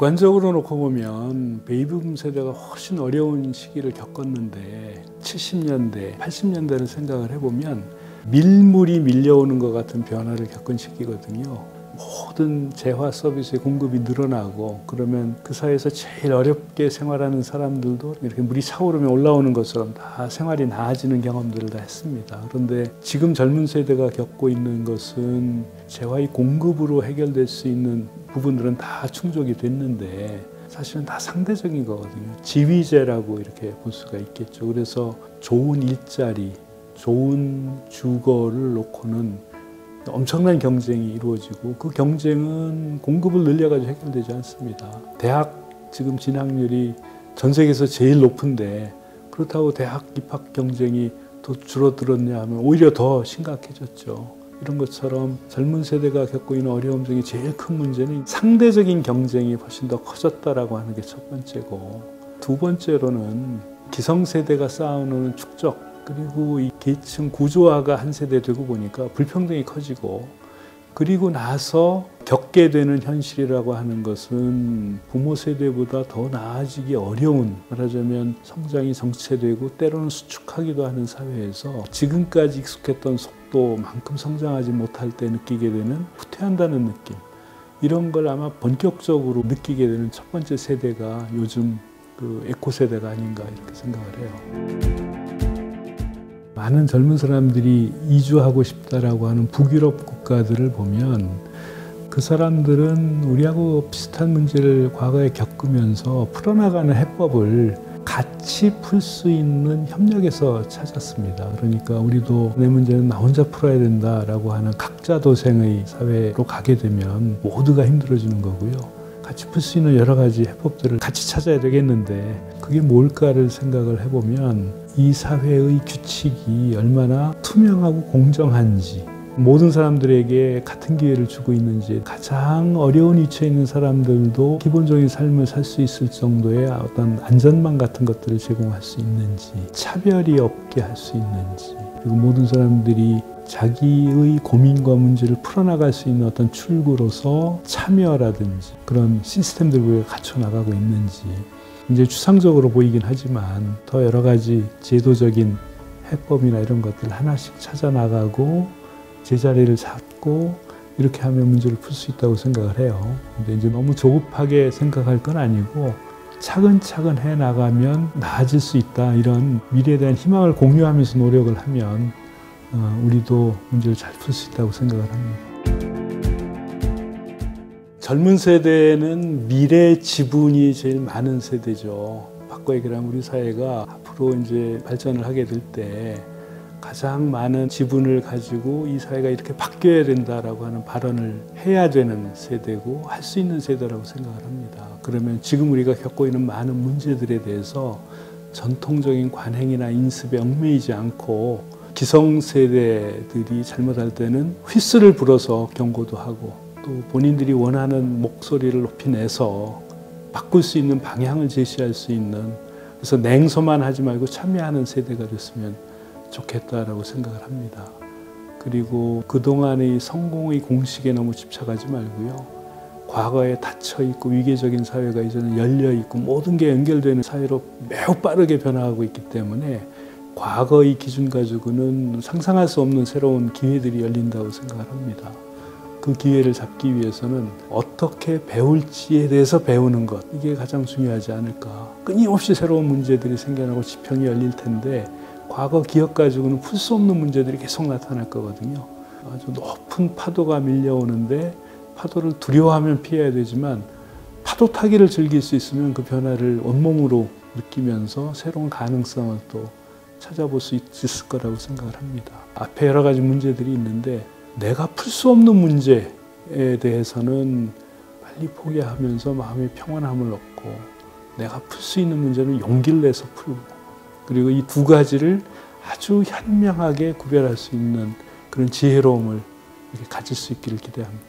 객관적으로 놓고 보면 베이비붐 세대가 훨씬 어려운 시기를 겪었는데 70년대, 80년대를 생각을 해보면 밀물이 밀려오는 것 같은 변화를 겪은 시기거든요. 모든 재화 서비스의 공급이 늘어나고 그러면 그 사회에서 제일 어렵게 생활하는 사람들도 이렇게 물이 차오르면 올라오는 것처럼 다 생활이 나아지는 경험들을 다 했습니다. 그런데 지금 젊은 세대가 겪고 있는 것은 재화의 공급으로 해결될 수 있는 부분들은 다 충족이 됐는데 사실은 다 상대적인 거거든요. 지위제라고 이렇게 볼 수가 있겠죠. 그래서 좋은 일자리, 좋은 주거를 놓고는 엄청난 경쟁이 이루어지고 그 경쟁은 공급을 늘려가지고 해결되지 않습니다. 대학 지금 진학률이 전 세계에서 제일 높은데 그렇다고 대학 입학 경쟁이 더 줄어들었냐 하면 오히려 더 심각해졌죠. 이런 것처럼 젊은 세대가 겪고 있는 어려움 중에 제일 큰 문제는 상대적인 경쟁이 훨씬 더 커졌다라고 하는 게 첫 번째고, 두 번째로는 기성세대가 쌓아놓은 축적 그리고 이 계층 구조화가 한 세대 되고 보니까 불평등이 커지고, 그리고 나서 겪게 되는 현실이라고 하는 것은 부모 세대보다 더 나아지기 어려운, 말하자면 성장이 정체되고 때로는 수축하기도 하는 사회에서 지금까지 익숙했던 속도만큼 성장하지 못할 때 느끼게 되는 후퇴한다는 느낌, 이런 걸 아마 본격적으로 느끼게 되는 첫 번째 세대가 요즘 그 에코 세대가 아닌가 이렇게 생각을 해요. 많은 젊은 사람들이 이주하고 싶다라고 하는 북유럽 국가들을 보면 그 사람들은 우리하고 비슷한 문제를 과거에 겪으면서 풀어나가는 해법을 같이 풀 수 있는 협력에서 찾았습니다. 그러니까 우리도 내 문제는 나 혼자 풀어야 된다라고 하는 각자 도생의 사회로 가게 되면 모두가 힘들어지는 거고요. 같이 풀 수 있는 여러 가지 해법들을 같이 찾아야 되겠는데 그게 뭘까를 생각을 해보면 이 사회의 규칙이 얼마나 투명하고 공정한지, 모든 사람들에게 같은 기회를 주고 있는지, 가장 어려운 위치에 있는 사람들도 기본적인 삶을 살 수 있을 정도의 어떤 안전망 같은 것들을 제공할 수 있는지, 차별이 없게 할 수 있는지, 그리고 모든 사람들이 자기의 고민과 문제를 풀어나갈 수 있는 어떤 출구로서 참여라든지 그런 시스템들을 갖춰 나가고 있는지, 이제 추상적으로 보이긴 하지만 더 여러 가지 제도적인 해법이나 이런 것들 하나씩 찾아 나가고 제자리를 잡고 이렇게 하면 문제를 풀 수 있다고 생각을 해요. 근데 이제 너무 조급하게 생각할 건 아니고 차근차근 해 나가면 나아질 수 있다, 이런 미래에 대한 희망을 공유하면서 노력을 하면 우리도 문제를 잘 풀 수 있다고 생각을 합니다. 젊은 세대는 미래 지분이 제일 많은 세대죠. 바꿔 얘기를 하면 우리 사회가 앞으로 이제 발전을 하게 될 때 가장 많은 지분을 가지고 이 사회가 이렇게 바뀌어야 된다라고 하는 발언을 해야 되는 세대고 할 수 있는 세대라고 생각을 합니다. 그러면 지금 우리가 겪고 있는 많은 문제들에 대해서 전통적인 관행이나 인습에 얽매이지 않고 기성세대들이 잘못할 때는 휘슬을 불어서 경고도 하고 또 본인들이 원하는 목소리를 높이 내서 바꿀 수 있는 방향을 제시할 수 있는, 그래서 냉소만 하지 말고 참여하는 세대가 됐으면 좋겠다라고 생각을 합니다. 그리고 그동안의 성공의 공식에 너무 집착하지 말고요. 과거에 닫혀있고 위계적인 사회가 이제는 열려있고 모든 게 연결되는 사회로 매우 빠르게 변화하고 있기 때문에 과거의 기준 가지고는 상상할 수 없는 새로운 기회들이 열린다고 생각을 합니다. 그 기회를 잡기 위해서는 어떻게 배울지에 대해서 배우는 것, 이게 가장 중요하지 않을까. 끊임없이 새로운 문제들이 생겨나고 지평이 열릴 텐데 과거 기억 가지고는 풀 수 없는 문제들이 계속 나타날 거거든요. 아주 높은 파도가 밀려오는데 파도를 두려워하면 피해야 되지만 파도 타기를 즐길 수 있으면 그 변화를 온몸으로 느끼면서 새로운 가능성을 또 찾아볼 수 있을 거라고 생각을 합니다. 앞에 여러 가지 문제들이 있는데 내가 풀 수 없는 문제에 대해서는 빨리 포기하면서 마음의 평안함을 얻고, 내가 풀 수 있는 문제는 용기를 내서 풀고, 그리고 이 두 가지를 아주 현명하게 구별할 수 있는 그런 지혜로움을 이렇게 가질 수 있기를 기대합니다.